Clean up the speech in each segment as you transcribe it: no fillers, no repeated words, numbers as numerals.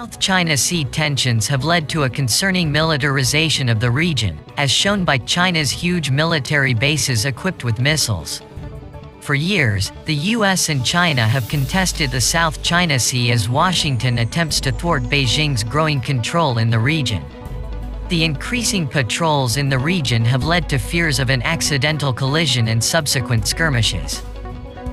South China Sea tensions have led to a concerning militarization of the region, as shown by China's huge military bases equipped with missiles. For years, the US and China have contested the South China Sea as Washington attempts to thwart Beijing's growing control in the region. The increasing patrols in the region have led to fears of an accidental collision and subsequent skirmishes.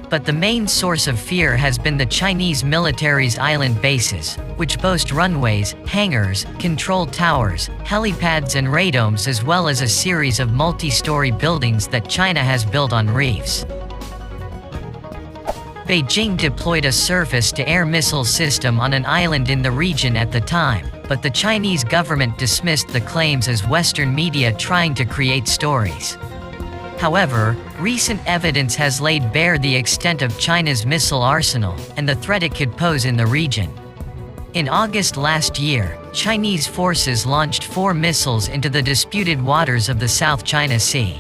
But the main source of fear has been the Chinese military's island bases, which boast runways, hangars, control towers, helipads and radomes, as well as a series of multi-story buildings that China has built on reefs. Beijing deployed a surface-to-air missile system on an island in the region at the time, but the Chinese government dismissed the claims as Western media trying to create stories. However, recent evidence has laid bare the extent of China's missile arsenal and the threat it could pose in the region. In August last year, Chinese forces launched 4 missiles into the disputed waters of the South China Sea.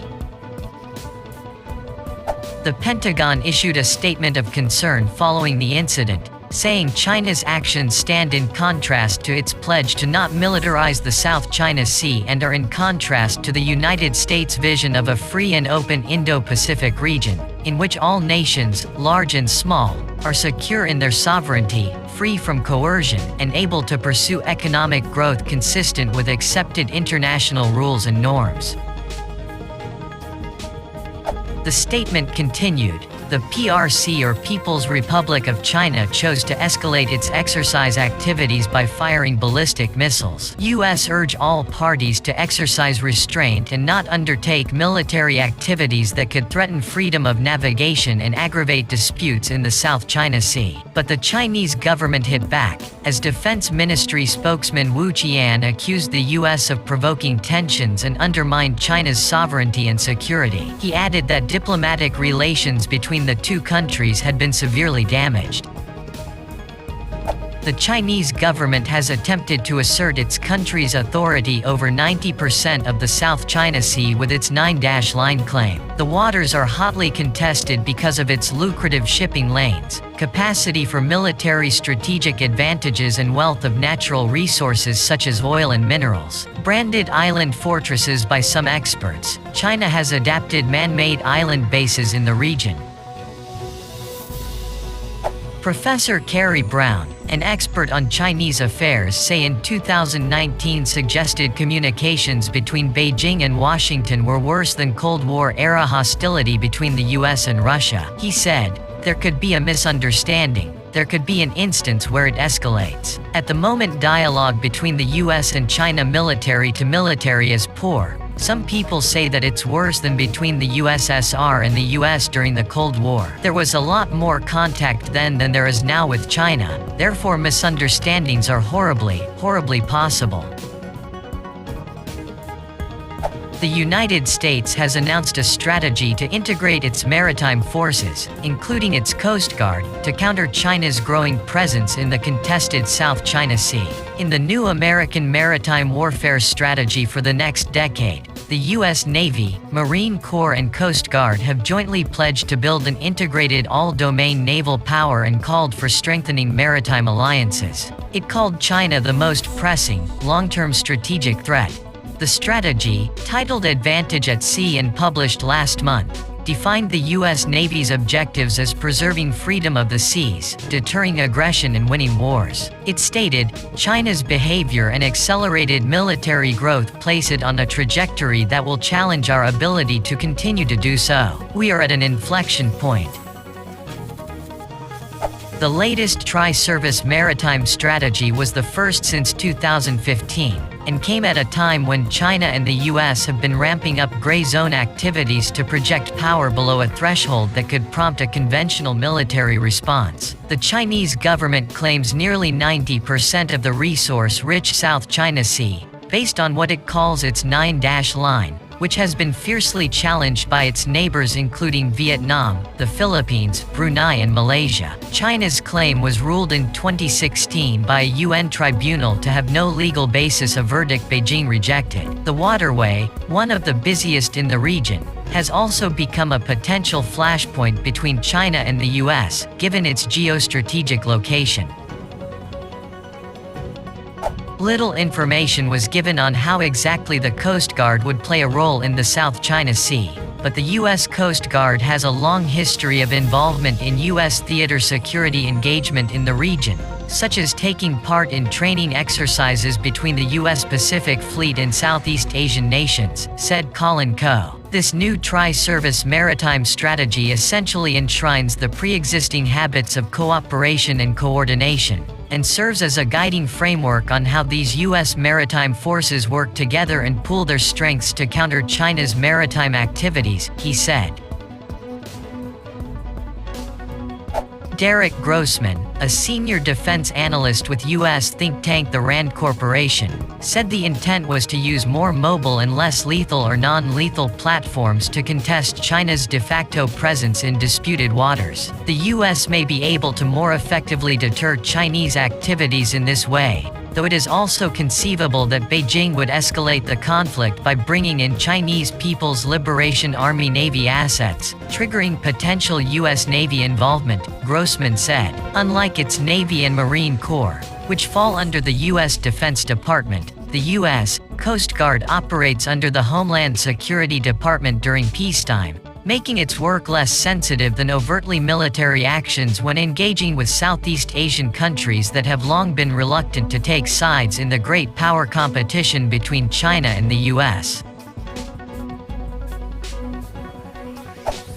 The Pentagon issued a statement of concern following the incident, saying China's actions stand in contrast to its pledge to not militarize the South China Sea and are in contrast to the United States' vision of a free and open Indo-Pacific region, in which all nations, large and small, are secure in their sovereignty, free from coercion, and able to pursue economic growth consistent with accepted international rules and norms. The statement continued, "The PRC or People's Republic of China chose to escalate its exercise activities by firing ballistic missiles. US urge all parties to exercise restraint and not undertake military activities that could threaten freedom of navigation and aggravate disputes in the South China Sea." But the Chinese government hit back, as Defense Ministry spokesman Wu Qian accused the US of provoking tensions and undermined China's sovereignty and security. He added that diplomatic relations between the two countries had been severely damaged. The Chinese government has attempted to assert its country's authority over 90% of the South China Sea with its 9-line claim. The waters are hotly contested because of its lucrative shipping lanes, capacity for military strategic advantages, and wealth of natural resources such as oil and minerals. Branded island fortresses by some experts, China has adapted man-made island bases in the region. Professor Carrie Brown, an expert on Chinese affairs, say in 2019 suggested communications between Beijing and Washington were worse than Cold War-era hostility between the US and Russia. He said, "There could be a misunderstanding. There could be an instance where it escalates. At the moment, dialogue between the US and China military to military is poor. Some people say that it's worse than between the USSR and the US during the Cold War. There was a lot more contact then than there is now with China, therefore misunderstandings are horribly possible." The United States has announced a strategy to integrate its maritime forces, including its Coast Guard, to counter China's growing presence in the contested South China Sea. In the new American maritime warfare strategy for the next decade, the U.S. Navy, Marine Corps and Coast Guard have jointly pledged to build an integrated all-domain naval power and called for strengthening maritime alliances. It called China the most pressing, long-term strategic threat. The strategy, titled Advantage at Sea and published last month, defined the U.S. Navy's objectives as preserving freedom of the seas, deterring aggression and winning wars. It stated, China's behavior and accelerated military growth place it on a trajectory that will challenge our ability to continue to do so. We are at an inflection point. The latest tri-service maritime strategy was the first since 2015, and came at a time when China and the US have been ramping up gray zone activities to project power below a threshold that could prompt a conventional military response. The Chinese government claims nearly 90% of the resource-rich South China Sea, based on what it calls its 9-line, which has been fiercely challenged by its neighbors including Vietnam, the Philippines, Brunei and Malaysia. China's claim was ruled in 2016 by a UN tribunal to have no legal basis, a verdict Beijing rejected. The waterway, one of the busiest in the region, has also become a potential flashpoint between China and the US, given its geostrategic location. Little information was given on how exactly the Coast Guard would play a role in the South China Sea, but the U.S. Coast Guard has a long history of involvement in U.S. theater security engagement in the region, such as taking part in training exercises between the U.S. Pacific Fleet and Southeast Asian nations, said Colin Coe. This new tri-service maritime strategy essentially enshrines the pre-existing habits of cooperation and coordination, and serves as a guiding framework on how these U.S. maritime forces work together and pool their strengths to counter China's maritime activities, he said. Derek Grossman, a senior defense analyst with U.S. think tank the RAND Corporation, said the intent was to use more mobile and less lethal or non-lethal platforms to contest China's de facto presence in disputed waters. The U.S. may be able to more effectively deter Chinese activities in this way, though it is also conceivable that Beijing would escalate the conflict by bringing in Chinese People's Liberation Army Navy assets, triggering potential U.S. Navy involvement, Grossman said. Unlike its Navy and Marine Corps, which fall under the U.S. Defense Department, the U.S. Coast Guard operates under the Homeland Security Department during peacetime, making its work less sensitive than overtly military actions when engaging with Southeast Asian countries that have long been reluctant to take sides in the great power competition between China and the U.S.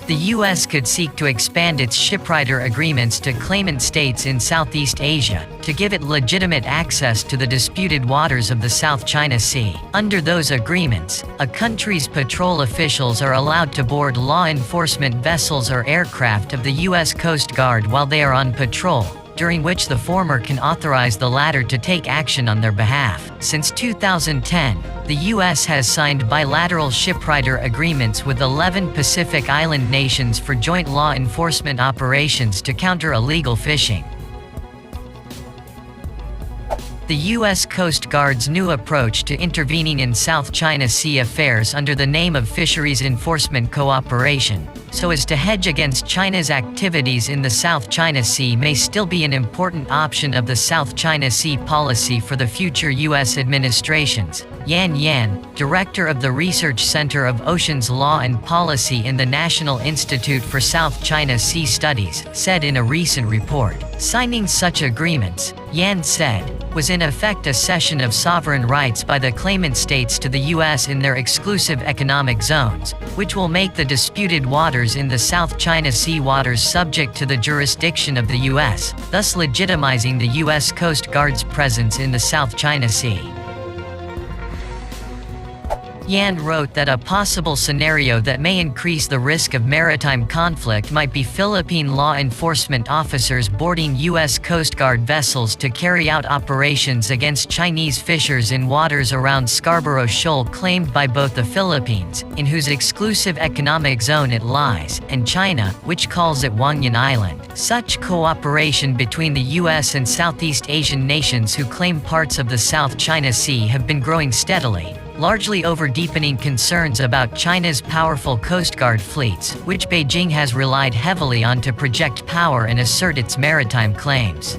The U.S. could seek to expand its shipwrighter agreements to claimant states in Southeast Asia, to give it legitimate access to the disputed waters of the South China Sea. Under those agreements, a country's patrol officials are allowed to board law enforcement vessels or aircraft of the U.S. Coast Guard while they are on patrol, during which the former can authorize the latter to take action on their behalf. Since 2010, the U.S. has signed bilateral shipwrighter agreements with 11 Pacific Island nations for joint law enforcement operations to counter illegal fishing. The U.S. Coast Guard's new approach to intervening in South China Sea affairs under the name of Fisheries Enforcement Cooperation, so as to hedge against China's activities in the South China Sea, may still be an important option of the South China Sea policy for the future U.S. administrations, Yan, director of the Research Center of Oceans Law and Policy in the National Institute for South China Sea Studies, said in a recent report. Signing such agreements, Yan said, was in effect a cession of sovereign rights by the claimant states to the U.S. in their exclusive economic zones, which will make the disputed waters in the South China Sea waters subject to the jurisdiction of the U.S., thus legitimizing the U.S. Coast Guard's presence in the South China Sea. Yan wrote that a possible scenario that may increase the risk of maritime conflict might be Philippine law enforcement officers boarding U.S. Coast Guard vessels to carry out operations against Chinese fishers in waters around Scarborough Shoal claimed by both the Philippines, in whose exclusive economic zone it lies, and China, which calls it Huangyan Island. Such cooperation between the U.S. and Southeast Asian nations who claim parts of the South China Sea have been growing steadily, largely over deepening concerns about China's powerful Coast Guard fleets, which Beijing has relied heavily on to project power and assert its maritime claims.